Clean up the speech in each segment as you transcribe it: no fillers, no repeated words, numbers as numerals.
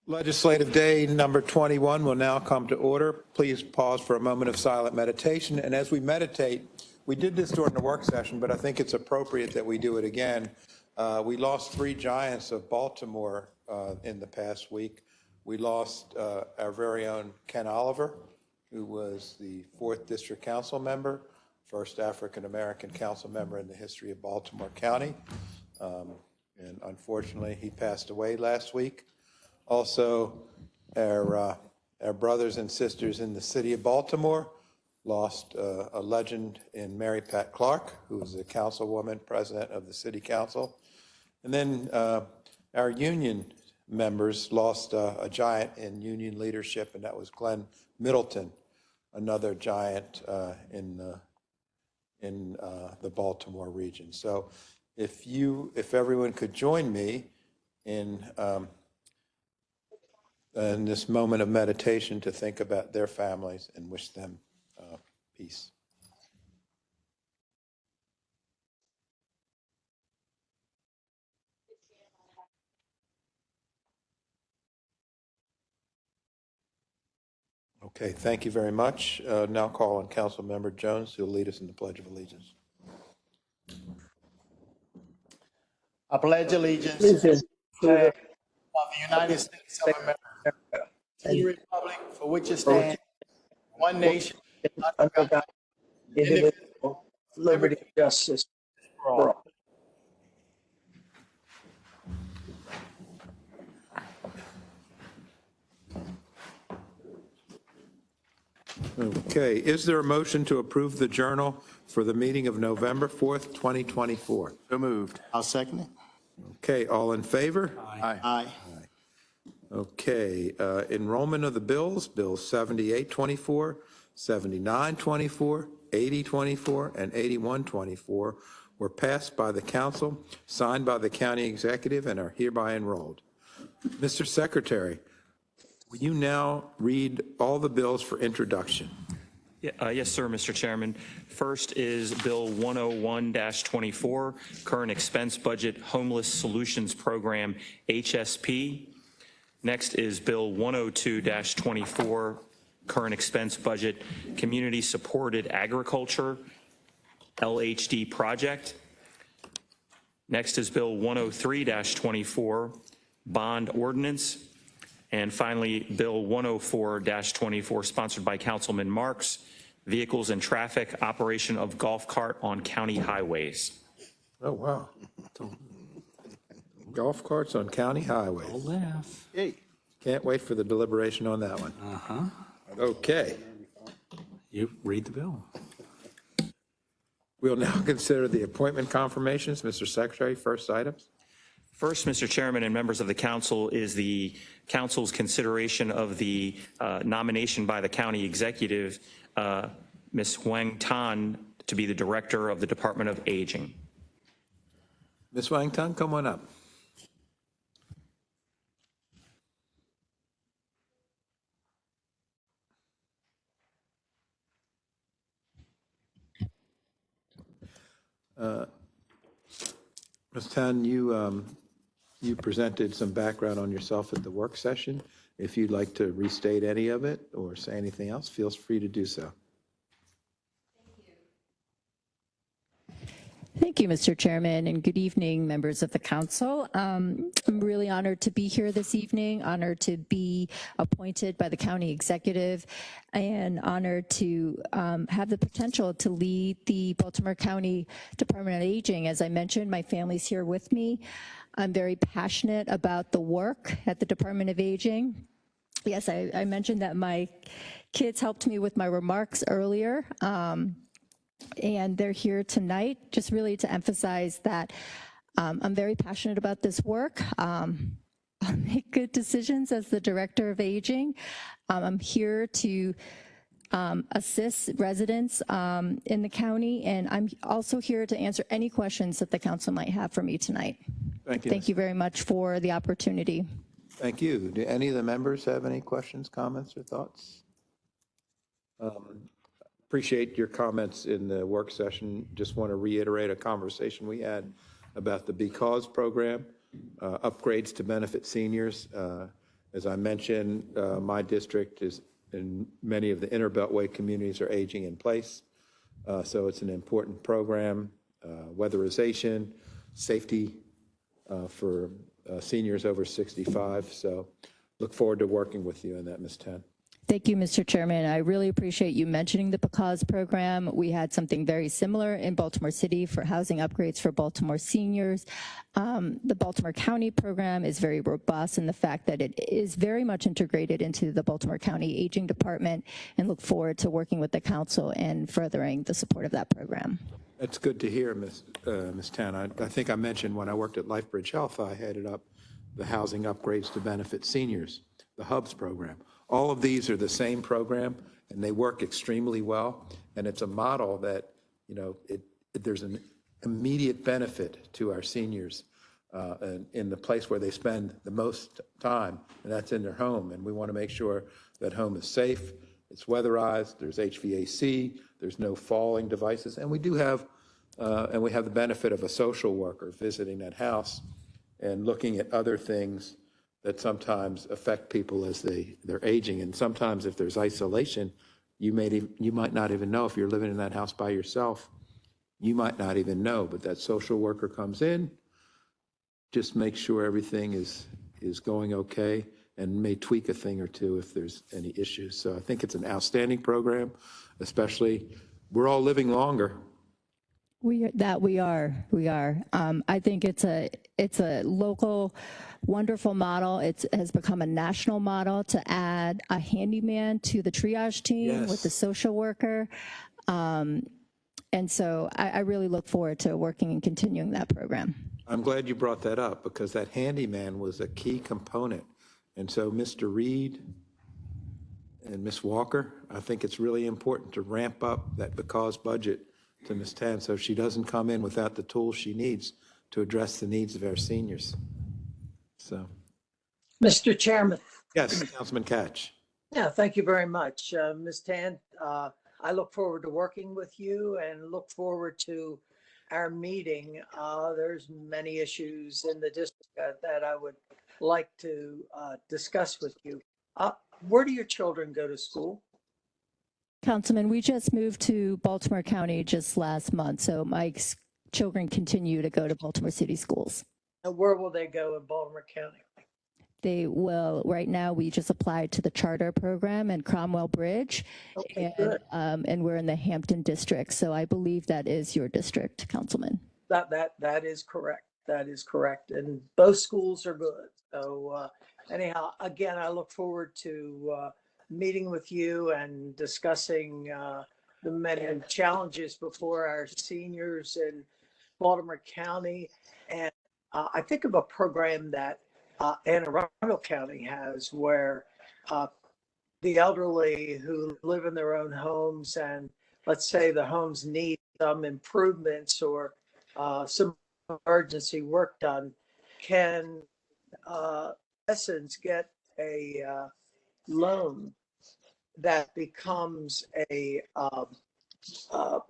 Legislative Day number 21 will now come to order. Please pause for a moment of silent meditation. And as we meditate, we did this during the work session, but I think it's appropriate that we do it again. We lost three giants of Baltimore in the past week. We lost our very own Ken Oliver, who was the 4th District Council member, first African-American council member in the history of Baltimore County. And unfortunately, he passed away last week. Also, our brothers and sisters in the city of Baltimore lost a legend in Mary Pat Clark, who was a councilwoman, president of the city council. And then our union members lost a giant in union leadership, and that was Glenn Middleton, another giant in the Baltimore region. So if everyone could join me in this moment of meditation to think about their families and wish them peace. Okay, thank you very much. Now call on Council Member Jones, who will lead us in the Pledge of Allegiance. I pledge allegiance to the flag of the United States of America, and the republic for which it stands, one nation, under God, indivisible, liberty, and justice for all. Okay, is there a motion to approve the journal for the meeting of November 4th, 2024? So moved. I'll second it. Okay, all in favor? Aye. Aye. Okay, enrollment of the bills, Bills 7824, 7924, 8024, and 8124 were passed by the council, signed by the county executive, and are hereby enrolled. Mr. Secretary, will you now read all the bills for introduction? Yes, sir, Mr. Chairman. First is Bill 101-24, Current Expense Budget Homeless Solutions Program, HSP. Next is Bill 102-24, Current Expense Budget Community Supported Agriculture, LHD Project. Next is Bill 103-24, Bond Ordinance. And finally, Bill 104-24, sponsored by Councilman Marks, Vehicles and Traffic, Operation of Golf Cart on County Highways. Oh, wow. Golf carts on county highways. Don't laugh. Hey, can't wait for the deliberation on that one. Uh-huh. Okay. You read the bill. We'll now consider the appointment confirmations. Mr. Secretary, first items. First, Mr. Chairman and members of the council, is the council's consideration of the nomination by the county executive, Ms. Huang Tan, to be the director of the Department of Aging. Ms. Huang Tan, come on up. Ms. Tan, you presented some background on yourself at the work session. If you'd like to restate any of it or say anything else, feel free to do so. Thank you, Mr. Chairman, and good evening, members of the council. I'm really honored to be here this evening, honored to be appointed by the county executive, and honored to have the potential to lead the Baltimore County Department of Aging. As I mentioned, my family's here with me. I'm very passionate about the work at the Department of Aging. Yes, I mentioned that my kids helped me with my remarks earlier. And they're here tonight just really to emphasize that I'm very passionate about this work. I'll make good decisions as the Director of Aging. I'm here to assist residents in the county, and I'm also here to answer any questions that the council might have for me tonight. Thank you. Thank you very much for the opportunity. Thank you. Do any of the members have any questions, comments, or thoughts? Appreciate your comments in the work session. Just want to reiterate a conversation we had about the Because program, upgrades to benefit seniors As I mentioned, my district is, and many of the inner Beltway communities are aging in place. So it's an important program, weatherization, safety for seniors over 65. So look forward to working with you on that, Ms. Tan. Thank you, Mr. Chairman. I really appreciate you mentioning the PCAWS program. We had something very similar in Baltimore City for housing upgrades for Baltimore seniors. The Baltimore County program is very robust in the fact that it is very much integrated into the Baltimore County Aging Department, and look forward to working with the council and furthering the support of that program. That's good to hear, Ms. Tan. I think I mentioned when I worked at LifeBridge Health, I headed up the housing upgrades to benefit seniors, the HUBS program. All of these are the same program, and they work extremely well. And it's a model that, you know, there's an immediate benefit to our seniors in the place where they spend the most time, and that's in their home. And we want to make sure that home is safe, it's weatherized, there's HVAC, there's no falling devices. And we do have, and we have the benefit of a social worker visiting that house and looking at other things that sometimes affect people as they're aging. And sometimes if there's isolation, you might not even know if you're living in that house by yourself. You might not even know, but that social worker comes in, just make sure everything is going okay, and may tweak a thing or two if there's any issues. So I think it's an outstanding program, especially we're all living longer. We are. I think it's a local, wonderful model. It has become a national model to add a handyman to the triage team with the social worker. And so I really look forward to working and continuing that program. I'm glad you brought that up because that handyman was a key component. And so Mr. Reed and Ms. Walker, I think it's really important to ramp up that PCAWS budget to Ms. Tan so she doesn't come in without the tools she needs to address the needs of our seniors. So. Mr. Chairman. Yes, Councilman Catch. Yeah, thank you very much. Ms. Tan, I look forward to working with you and look forward to our meeting. There's many issues in the district that I would like to discuss with you. Where do your children go to school? Councilman, we just moved to Baltimore County just last month, so my children continue to go to Baltimore City schools. And where will they go in Baltimore County? They will, right now, we just applied to the charter program in Cromwell Bridge, Okay, and we're in the Hampton district, so I believe that is your district, Councilman. That is correct. That is correct. And both schools are good. So anyhow, again, I look forward to meeting with you and discussing the many challenges before our seniors in Baltimore County. And I think of a program that Anne Arundel County has where the elderly who live in their own homes and let's say the homes need some improvements or some emergency work done can in essence get a loan that becomes a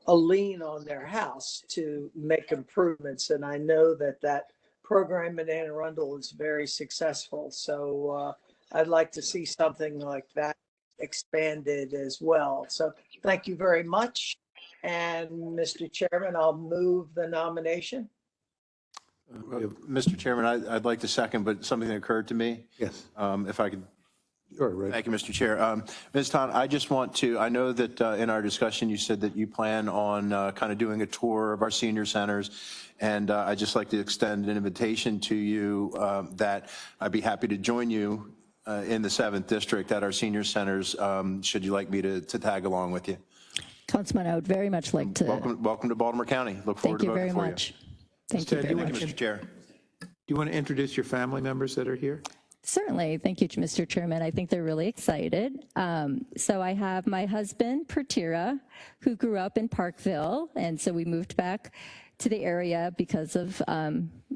lien on their house to make improvements. And I know that program in Anne Arundel is very successful. So I'd like to see something like that expanded as well. So thank you very much. And Mr. Chairman, I'll move the nomination. Mr. Chairman, I'd like to second, but something that occurred to me. Yes. If I could. Sure, right. Thank you, Mr. Chair. Ms. Tan, I just want to, I know that in our discussion, you said that you plan on kind of doing a tour of our senior centers. And I'd just like to extend an invitation to you that I'd be happy to join you in the 7th District at our senior centers, should you like me to tag along with you. Councilman, I would very much like to. Welcome to Baltimore County. Look forward to voting for you. Thank you very much. Thank you very much. Mr. Chair. Do you want to introduce your family members that are here? Certainly. Thank you, Mr. Chairman. I think they're really excited. So I have my husband, Pratira, who grew up in Parkville. And so we moved back to the area because of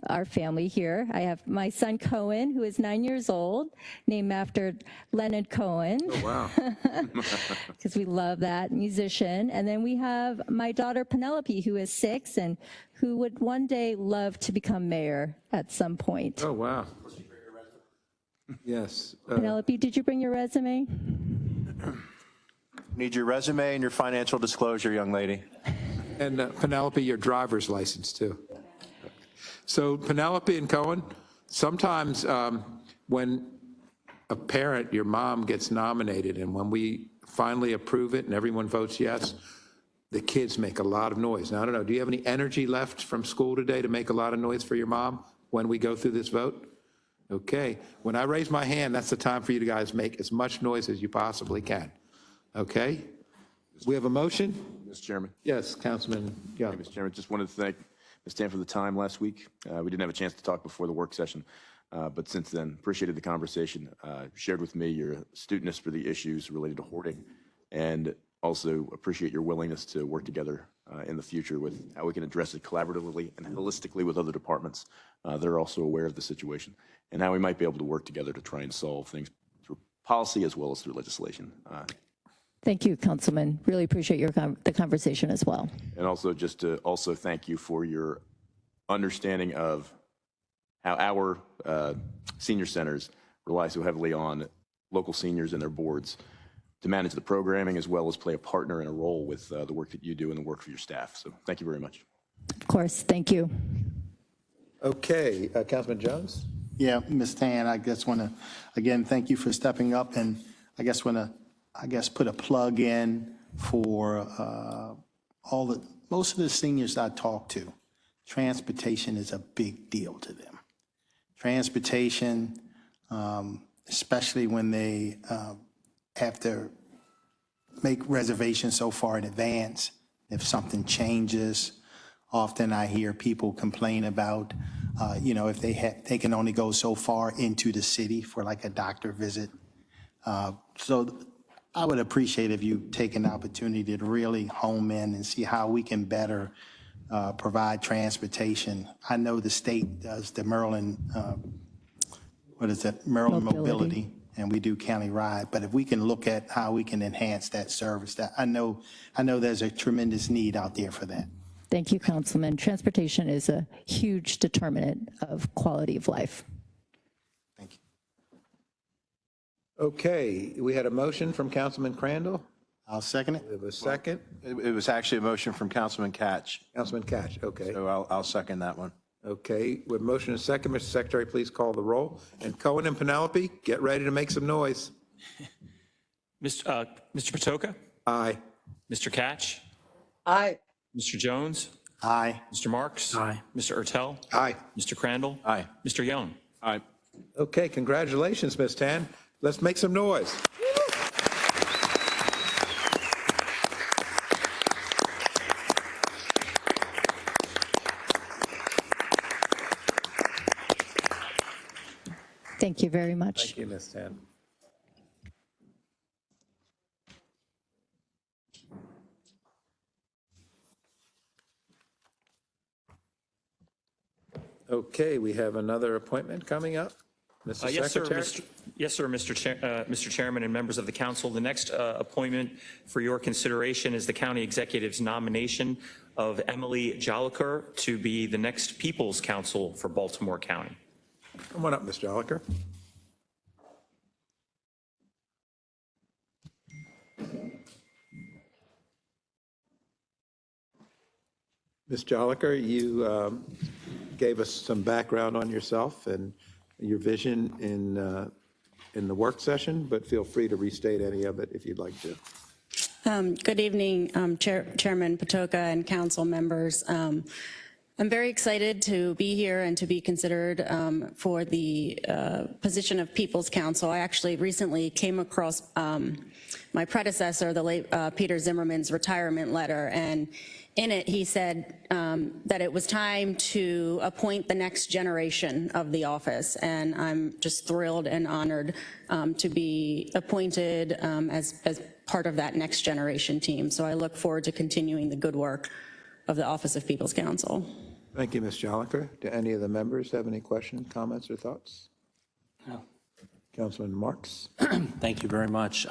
our family here. I have my son, Cohen, who is 9 years old, named after Leonard Cohen. Oh, wow. Because we love that musician. And then we have my daughter, Penelope, who is 6 and who would one day love to become mayor at some point. Oh, wow. Yes. Penelope, did you bring your resume? Need your resume and your financial disclosure, young lady. And Penelope, your driver's license, too. So Penelope and Cohen, sometimes when a parent, your mom, gets nominated, and when we finally approve it and everyone votes yes, the kids make a lot of noise. Now, I don't know, do you have any energy left from school today to make a lot of noise for your mom when we go through this vote? Okay. When I raise my hand, that's the time for you guys to make as much noise as you possibly can. Okay? We have a motion? Mr. Chairman. Yes, Councilman Young. Mr. Chairman, just wanted to thank Ms. Tan for the time last week. We didn't have a chance to talk before the work session, but since then, appreciated the conversation. Shared with me your astuteness for the issues related to hoarding, and also appreciate your willingness to work together in the future with how we can address it collaboratively and holistically with other departments that are also aware of the situation, and how we might be able to work together to try and solve things through policy as well as through legislation. Thank you, Councilman. Really appreciate the conversation as well. And also just to also thank you for your understanding of how our senior centers rely so heavily on local seniors and their boards to manage the programming as well as play a partner and a role with the work that you do and the work for your staff. So thank you very much. Of course, thank you. Okay, Councilman Jones? Yeah, Ms. Tan, I just want to, again, thank you for stepping up, and I guess want to, put a plug in for most of the seniors I talk to. Transportation is a big deal to them. Transportation, especially when they have to make reservations so far in advance. If something changes, often I hear people complain about, if they can only go so far into the city for like a doctor visit. So I would appreciate if you take an opportunity to really home in and see how we can better provide transportation. I know the state does the Maryland, Maryland Mobility, and we do county-wide. But if we can look at how we can enhance that service, that I know there's a tremendous need out there for that. Thank you, Councilman. Transportation is a huge determinant of quality of life. Thank you. Okay, we had a motion from Councilman Crandall. I'll second it. We have a second. It was actually a motion from Councilman Catch, Councilman Catch, okay. so I'll second that one. Okay, with motion and second, Mr. Secretary, please call the roll. And Cohen and Penelope, get ready to make some noise. Mr. Patoka, Aye. Mr. Catch, Aye. Mr. Jones, Aye. Mr. Marks. Aye. Mr. Ertel, Aye. Mr. Crandall. Aye. Mr. Young. Aye. Okay, congratulations, Ms. Tan. Let's make some noise. Thank you very much. Thank you, Ms. Tan. Okay, we have another appointment coming up. Mr. Yes, sir. Secretary? Yes, sir, Mr. Chairman and members of the council. The next appointment for your consideration is the county executive's nomination of Emily Jolicoeur to be the next People's Counsel for Baltimore County. Come on up, Ms. Jolicoeur. Ms. Jolicoeur, you gave us some background on yourself and your vision in the work session, but feel free to restate any of it if you'd like to. Good evening, Chairman Patoka and council members. I'm very excited to be here and to be considered for the position of People's Counsel. I actually recently came across my predecessor, the late Peter Zimmerman's retirement letter, and in it he said that it was time to appoint the next generation of the office, and I'm just thrilled and honored to be appointed as part of that next generation team. So I look forward to continuing the good work of the Office of People's Counsel. Thank you, Ms. Jolicoeur. Do any of the members have any questions, comments, or thoughts? No. Councilman Marks? Thank you very much.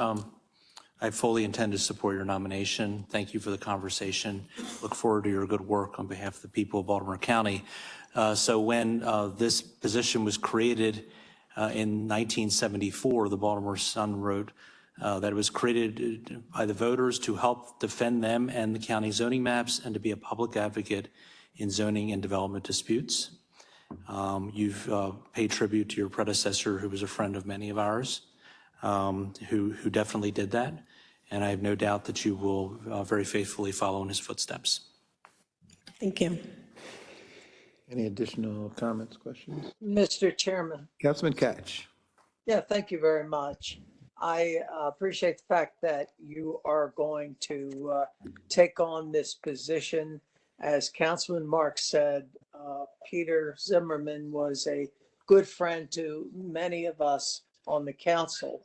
I fully intend to support your nomination. Thank you for the conversation. Look forward to your good work on behalf of the people of Baltimore County. So when this position was created, In 1974, the Baltimore Sun wrote that it was created by the voters to help defend them and the county zoning maps and to be a public advocate in zoning and development disputes. You've paid tribute to your predecessor, who was a friend of many of ours, who definitely did that. And I have no doubt that you will very faithfully follow in his footsteps. Thank you. Any additional comments, questions? Mr. Chairman. Councilman Catch. Yeah, thank you very much. I appreciate the fact that you are going to take on this position. As Councilman Marks said, Peter Zimmerman was a good friend to many of us on the council.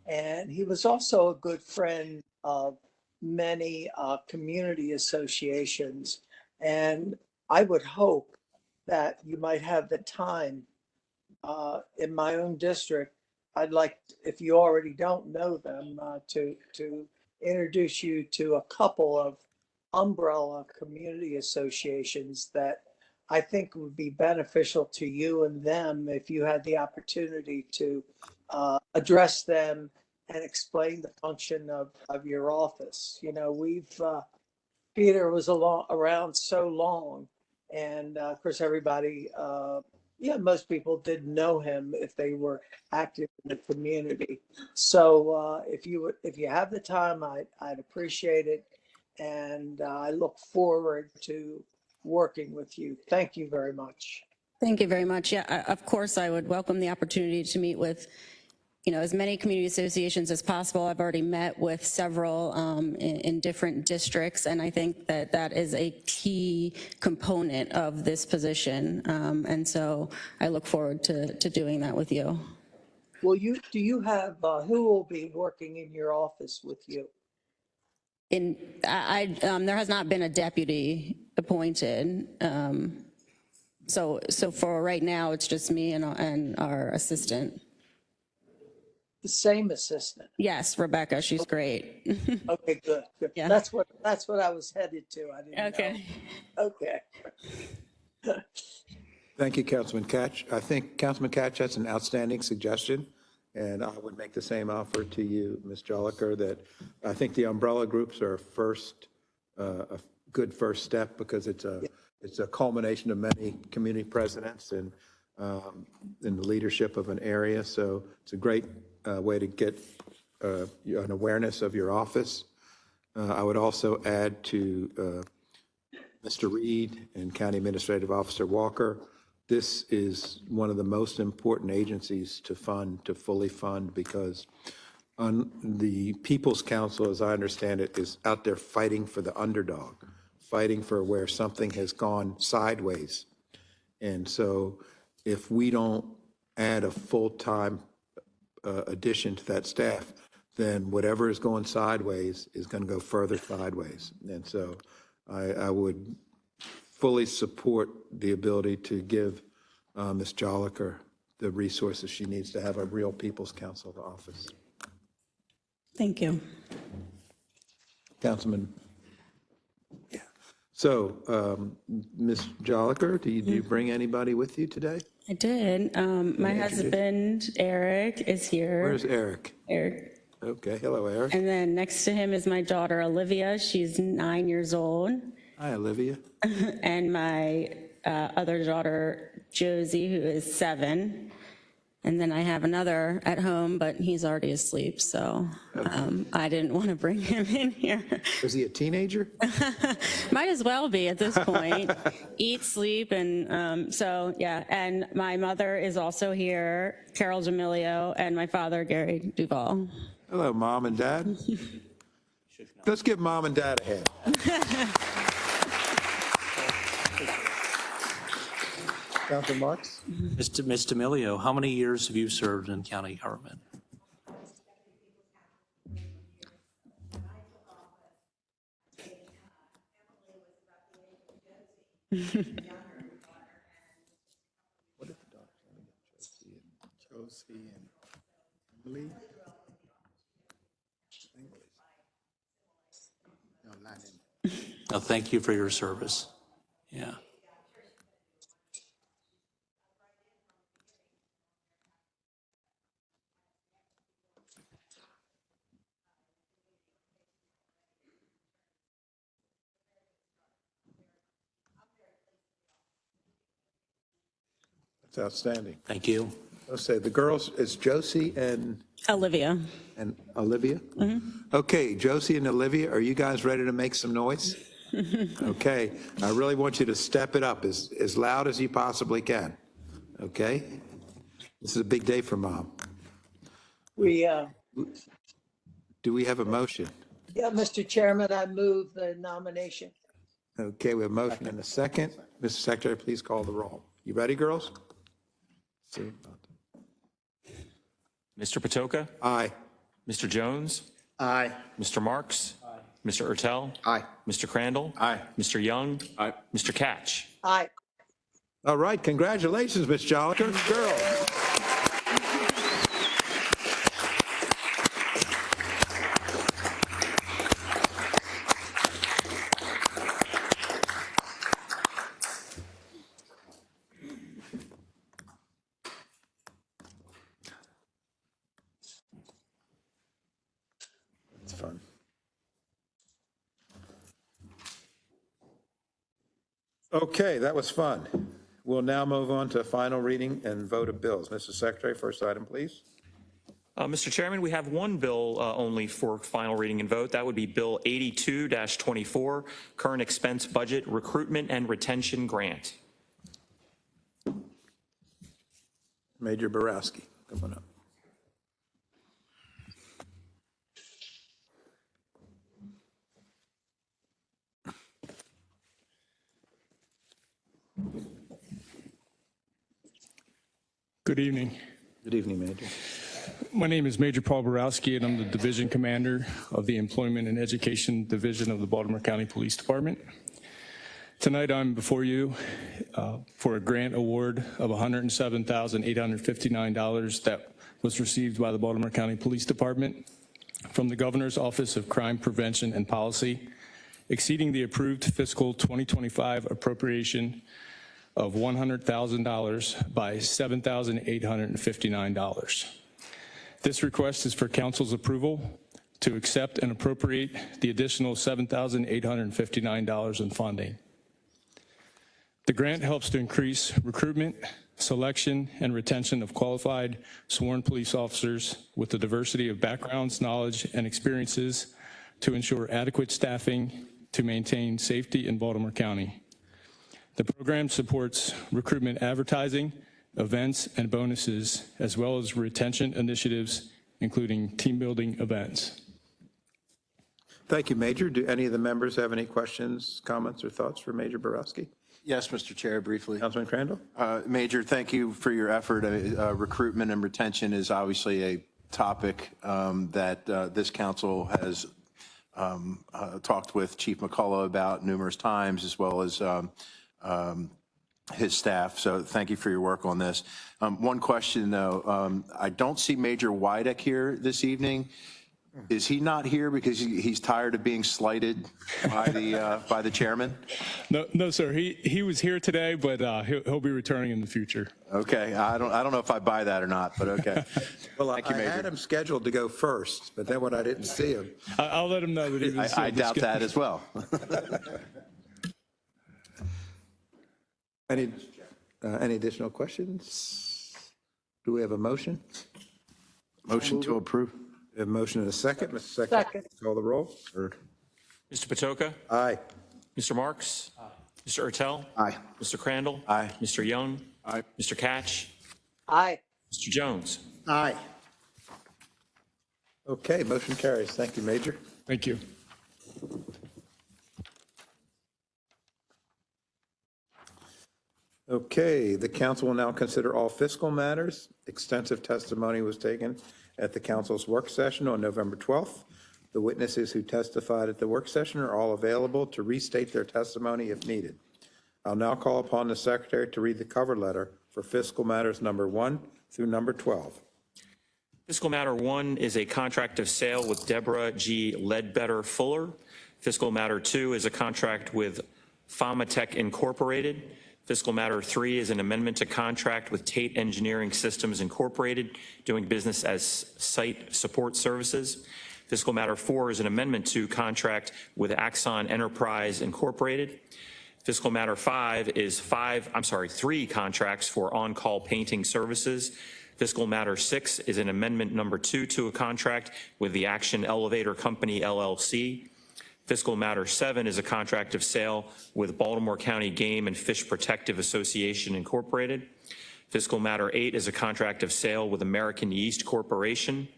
And he was also a good friend of many community associations. And I would hope that you might have the time in my own district. I'd like, if you already don't know them, to introduce you to a couple of umbrella community associations that I think would be beneficial to you and them if you had the opportunity to address them and explain the function of your office. You know, Peter was around so long, and of course everybody, most people didn't know him if they were active in the community. So if you have the time, I'd appreciate it, and I look forward to working with you. Thank you very much. Thank you very much. Yeah, of course, I would welcome the opportunity to meet with, as many community associations as possible. I've already met with several in different districts, and I think that that is a key component of this position. And so I look forward to doing that with you. Well, do you have, who will be working in your office with you? There has not been a deputy appointed. So for right now, it's just me and our assistant. The same assistant? Yes, Rebecca, she's great. Okay, good. Yeah. That's what I was headed to. I didn't know. Okay. Thank you, Councilman Catch. I think Councilman Catch has an outstanding suggestion, and I would make the same offer to you, Ms. Joliker, that I think the umbrella groups are a good first step, because it's a culmination of many community presidents and in the leadership of an area. So it's a great way to get an awareness of your office. I would also add to Mr. Reed and County Administrative Officer Walker, this is one of the most important agencies to fully fund, because the People's Council, as I understand it, is out there fighting for the underdog, fighting for where something has gone sideways. And so if we don't add a full-time addition to that staff, then whatever is going sideways is going to go further sideways. And so I would fully support the ability to give Ms. Joliker the resources she needs to have a real People's Council office. Thank you. Councilman. Yeah. So, Ms. Joliker, do you bring anybody with you today? I did. My husband, Eric, is here. Where's Eric? Eric. Okay, hello, Eric. And then next to him is my daughter, Olivia. She's 9 years old. Hi, Olivia. And my other daughter, Josie, who is 7. And then I have another at home, but he's already asleep, so I didn't want to bring him in here. Is he a teenager? Might as well be at this point. Eat, sleep, and so, yeah. And my mother is also here, Carol D'Amelio, and my father, Gary Duval. Hello, Mom and Dad. Let's give Mom and Dad a hand. Councilman Marks? Ms. D'Amelio, how many years have you served in county government? What if the daughter's name is Josie and Emily? No, Latin. Oh, thank you for your service. Yeah. It's outstanding. Thank you. Let's say the girls, it's Josie and Olivia. Olivia? Okay, Josie and Olivia, are you guys ready to make some noise? Okay, I really want you to step it up as loud as you possibly can. Okay? This is a big day for Mom. We, Do we have a motion? yeah, Mr. Chairman, I move the nomination. Okay, we have a motion and a second. Mr. Secretary, please call the roll. You ready, girls? See? Mr. Patoka? Aye. Mr. Jones? Aye. Mr. Marks? Mr. Ertel? Aye. Mr. Crandall? Aye. Mr. Young? Aye. Mr. Catch? Aye. All right, congratulations, Ms. Joliker. Girls. It's fun. Okay, that was fun. We'll now move on to final reading and vote of bills. Mr. Secretary, first item, please. Mr. Chairman, we have one bill only for final reading and vote. That would be Bill 82-24, Current Expense Budget Recruitment and Retention Grant. Major Borowski, come on up. Good evening. Good evening, Major. My name is Major Paul Borowski, and I'm the Division Commander of the Employment and Education Division of the Baltimore County Police Department. Tonight, I'm before you for a grant award of $107,859 that was received by the Baltimore County Police Department from the Governor's Office of Crime Prevention and Policy, exceeding the approved fiscal 2025 appropriation of $100,000 by $7,859. This request is for council's approval to accept and appropriate the additional $7,859 in funding. The grant helps to increase recruitment, selection, and retention of qualified sworn police officers with the diversity of backgrounds, knowledge, and experiences to ensure adequate staffing to maintain safety in Baltimore County. The program supports recruitment advertising, events, and bonuses, as well as retention initiatives, including team building events. Thank you, Major. Do any of the members have any questions, comments, or thoughts for Major Borowski? Yes, Mr. Chair, briefly. Councilman Crandall? Major, thank you for your effort. Recruitment and retention is obviously a topic that this council has talked with Chief McCullough about numerous times, as well as his staff. So thank you for your work on this. One question, though. I don't see Major Wydek here this evening. Is he not here because he's tired of being slighted by the chairman? No, sir. He was here today, but he'll be returning in the future. Okay. I don't know if I buy that or not, but okay. Well, Thank you, I Major. had him scheduled to go first, but then when I didn't see him. I'll let him know that he was. I doubt that as well. Any additional questions? Do we have a motion? Motion to approve. We have a motion and a second. Mr. Secretary, Second. call the roll. Mr. Patoka? Aye. Mr. Marks? Mr. Ertel? Aye. Mr. Crandall? Aye. Mr. Young? Aye. Mr. Catch? Aye. Mr. Jones? Aye. Okay, motion carries. Thank you, Major. Thank you. Okay, the council will now consider all fiscal matters. Extensive testimony was taken at the council's work session on November 12th. The witnesses who testified at the work session are all available to restate their testimony if needed. I'll now call upon the secretary to read the cover letter for fiscal matters number 1 through number 12. Fiscal matter 1 is a contract of sale with Deborah G. Ledbetter Fuller. Fiscal matter 2 is a contract with Pharmatech Incorporated. Fiscal matter 3 is an amendment to contract with Tate Engineering Systems Incorporated, doing business as Site Support Services. Fiscal matter 4 is an amendment to contract with Axon Enterprise Incorporated. Fiscal matter 3 contracts for on-call painting services. Fiscal matter 6 is an amendment number 2 to a contract with the Action Elevator Company, LLC. Fiscal matter 7 is a contract of sale with Baltimore County Game and Fish Protective Association, Incorporated. Fiscal matter 8 is a contract of sale with American Yeast Corporation.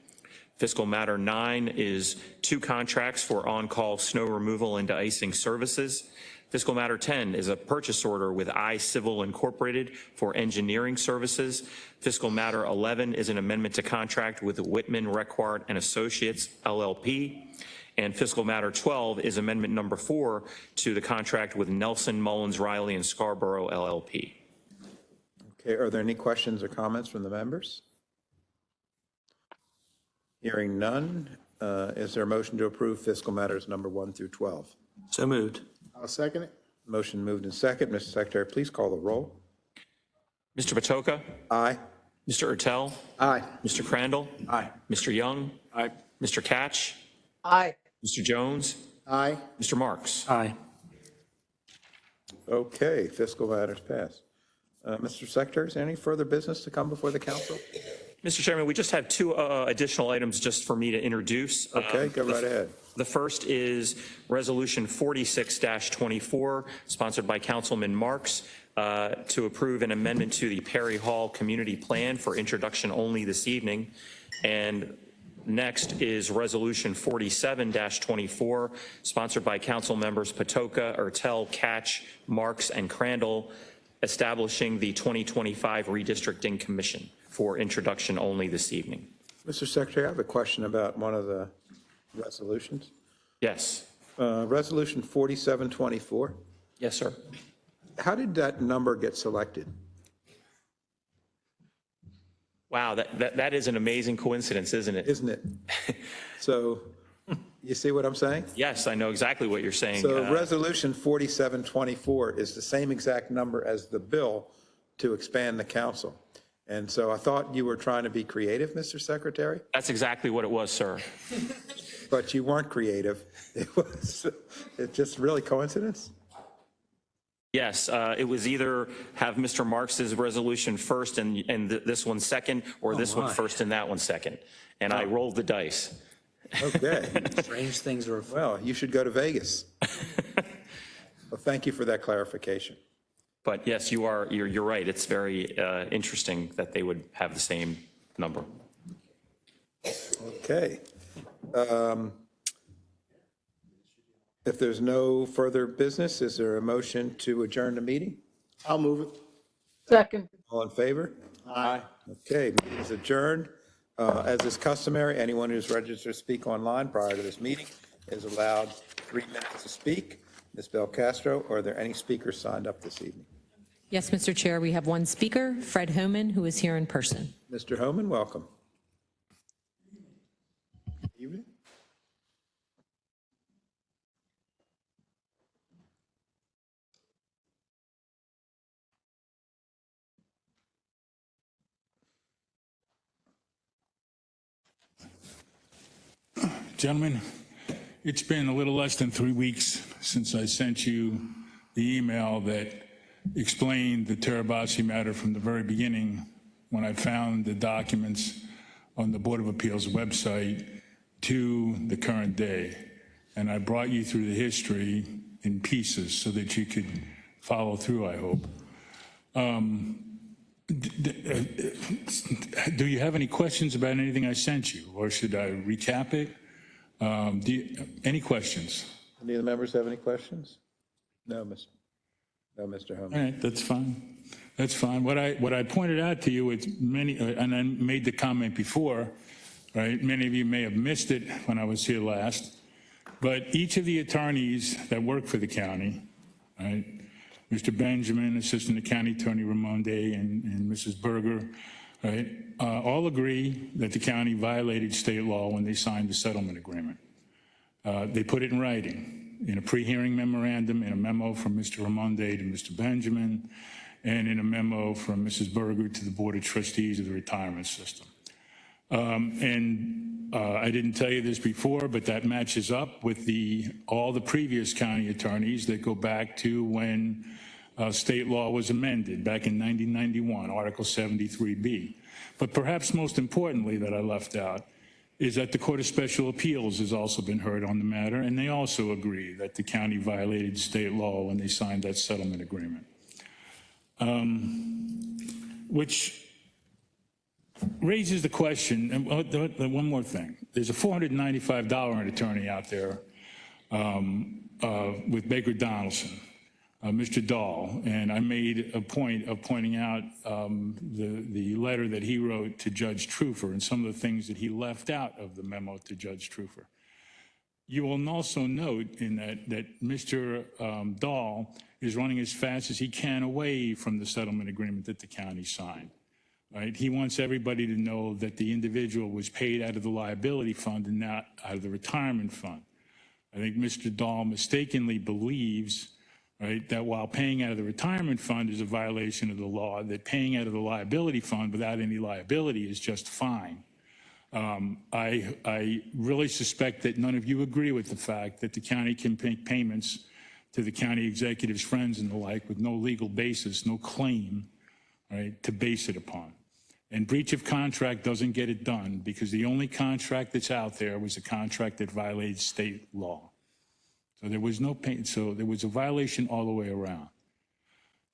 Fiscal matter 9 is 2 contracts for on-call snow removal and de-icing services. Fiscal matter 10 is a purchase order with iCivil Incorporated for engineering services. Fiscal matter 11 is an amendment to contract with Whitman, Requart and Associates, LLP. And fiscal matter 12 is amendment number 4 to the contract with Nelson, Mullins, Riley and Scarborough, LLP. Okay, are there any questions or comments from the members? Hearing none, is there a motion to approve fiscal matters number 1 through 12? So moved. I'll second it. Motion moved and second. Mr. Secretary, please call the roll. Mr. Patoka? Aye. Mr. Ertel? Aye. Mr. Crandall? Aye. Mr. Young? Aye. Mr. Catch? Aye. Mr. Jones? Aye. Mr. Marks? Aye. Okay, fiscal matters passed. Mr. Secretary, is there any further business to come before the council? Mr. Chairman, we just have 2 additional items just for me to introduce. Okay, go right ahead. The first is Resolution 46-24, sponsored by Councilman Marks, to approve an amendment to the Perry Hall Community Plan for introduction only this evening. And next is Resolution 47-24, sponsored by Council members Patoka, Ertel, Catch, Marks, and Crandall, establishing the 2025 Redistricting Commission for introduction only this evening. Mr. Secretary, I have a question about one of the resolutions. Yes. Resolution 4724. Yes, sir. How did that number get selected? Wow, that is an amazing coincidence, isn't it? Isn't it? So you see what I'm saying? Yes, I know exactly what you're saying. So Resolution 4724 is the same exact number as the bill to expand the council. And so I thought you were trying to be creative, Mr. Secretary, That's exactly what it was, sir. but you weren't creative. It's just really coincidence? Yes, it was either have Mr. Marks's resolution first and this one second, or this one first and that one second. And I rolled the dice. Okay. Strange things are. Well, you should go to Vegas. Well, thank you for that clarification. But yes, you're right. It's very interesting that they would have the same number. Okay. If there's no further business, is there a motion to adjourn the meeting? I'll move it. Second. All in favor? Aye. Okay, meeting is adjourned. As is customary, anyone who's registered to speak online prior to this meeting is allowed 3 minutes to speak. Ms. Belcastro, are there any speakers signed up this evening? Yes, Mr. Chair, we have one speaker, Fred Homan, who is here in person. Mr. Homan, welcome. Evening. Gentlemen, it's been a little less than 3 weeks since I sent you the email that explained the Tirabassi matter from the very beginning when I found the documents on the Board of Appeals website to the current day. And I brought you through the history in pieces so that you could follow through, I hope. Do you have any questions about anything I sent you, or should I recap it? Any questions? Any of the members have any questions? No, Mr. Homan. All right, that's fine. That's fine. What I pointed out to you, it's many, and I made the comment before, right? Many of you may have missed it when I was here last, but each of the attorneys that work for the county, right? Mr. Benjamin, Assistant County Attorney Ramonde, and Mrs. Berger, right? All agree that the county violated state law when they signed the settlement agreement. They put it in writing, in a pre-hearing memorandum, in a memo from Mr. Ramonde to Mr. Benjamin, and in a memo from Mrs. Berger to the Board of Trustees of the retirement system. And I didn't tell you this before, but that matches up with all the previous county attorneys that go back to when state law was amended back in 1991, Article 73B. But perhaps most importantly that I left out is that the Court of Special Appeals has also been heard on the matter, and they also agree that the county violated state law when they signed that settlement agreement. Which raises the question, and one more thing. There's a $495 an attorney out there with Baker Donaldson, Mr. Dahl, and I made a point of pointing out the letter that he wrote to Judge Trufer and some of the things that he left out of the memo to Judge Trufer. You will also note in that Mr. Dahl is running as fast as he can away from the settlement agreement that the county signed. Right? He wants everybody to know that the individual was paid out of the liability fund and not out of the retirement fund. I think Mr. Dahl mistakenly believes, right, that while paying out of the retirement fund is a violation of the law, that paying out of the liability fund without any liability is just fine. I really suspect that none of you agree with the fact that the county can make payments to the county executive's friends and the like with no legal basis, no claim, right, to base it upon. And breach of contract doesn't get it done because the only contract that's out there was a contract that violated state law. So there was no pay, so there was a violation all the way around.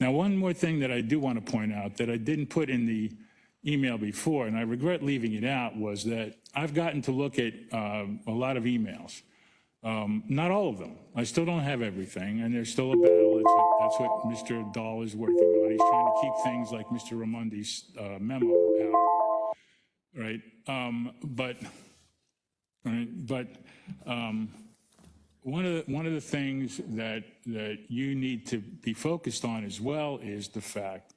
Now, one more thing that I do want to point out that I didn't put in the email before, and I regret leaving it out, was that I've gotten to look at a lot of emails. Not all of them. I still don't have everything, and there's still a battle. That's what Mr. Dahl is working on. He's trying to keep things like Mr. Raimondi's memo out, right? One of the things that you need to be focused on as well is the fact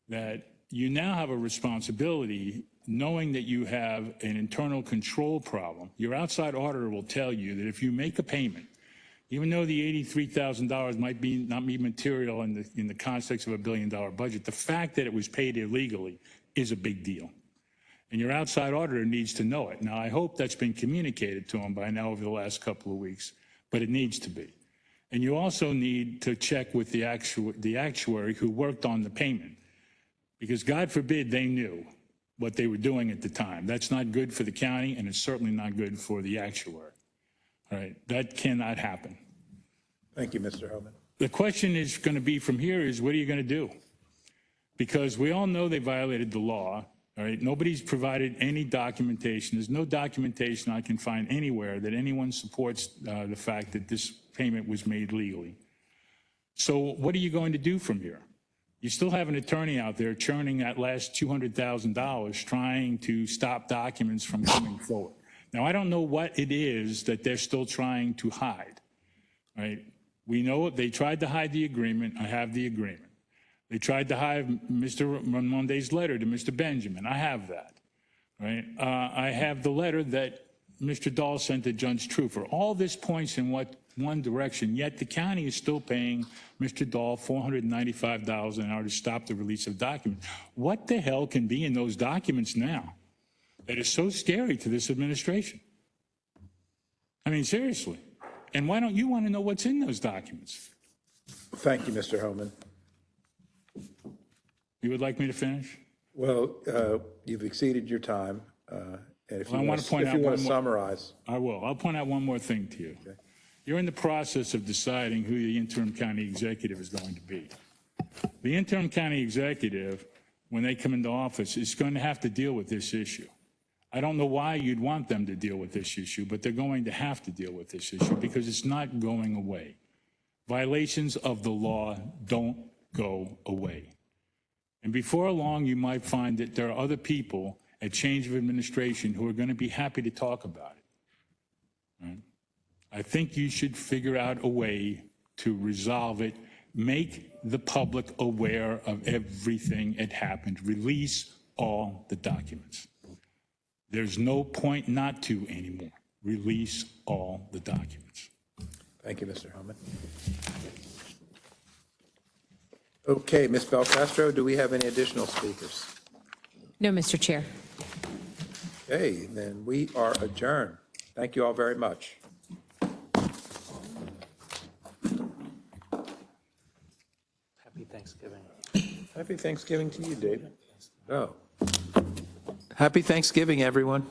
that you now have a responsibility, knowing that you have an internal control problem. Your outside auditor will tell you that if you make a payment, even though the $83,000 might not be material in the context of $1 billion budget, the fact that it was paid illegally is a big deal. And your outside auditor needs to know it. Now, I hope that's been communicated to him by now over the last couple of weeks, but it needs to be. And you also need to check with the actuary who worked on the payment, because God forbid they knew what they were doing at the time. That's not good for the county, and it's certainly not good for the actuary. All right, that cannot happen. Thank you, Mr. Homan. The question is going to be from here is, what are you going to do? Because we all know they violated the law. All right, nobody's provided any documentation. There's no documentation I can find anywhere that anyone supports the fact that this payment was made legally. So what are you going to do from here? You still have an attorney out there churning that last $200,000 trying to stop documents from coming forward. Now, I don't know what it is that they're still trying to hide, right? We know they tried to hide the agreement. I have the agreement. They tried to hide Mr. Raimondi's letter to Mr. Benjamin. I have that, right? I have the letter that Mr. Dahl sent to Judge Trufer. All this points in one direction, yet the county is still paying Mr. Dahl $495 an hour to stop the release of documents. What the hell can be in those documents now that is so scary to this administration? I mean, seriously. And why don't you want to know what's in those documents? Thank you, Mr. Homan. You would like me to finish? Well, you've exceeded your time. And if Well, I you want want to point out to one more- summarize. I will. I'll point out one more thing to you. Okay. You're in the process of deciding who the interim county executive is going to be. The interim county executive, when they come into office, is going to have to deal with this issue. I don't know why you'd want them to deal with this issue, but they're going to have to deal with this issue because it's not going away. Violations of the law don't go away. And before long, you might find that there are other people at change of administration who are going to be happy to talk about it. Right? I think you should figure out a way to resolve it, make the public aware of everything that happened, release all the documents. There's no point not to anymore. Release all the documents. Thank you, Mr. Homan. Okay, Ms. Belcastro, do we have any additional speakers? No, Mr. Chair. Okay, then we are adjourned. Thank you all very much. Happy Thanksgiving. Happy Thanksgiving to you, David. Oh. Happy Thanksgiving, everyone.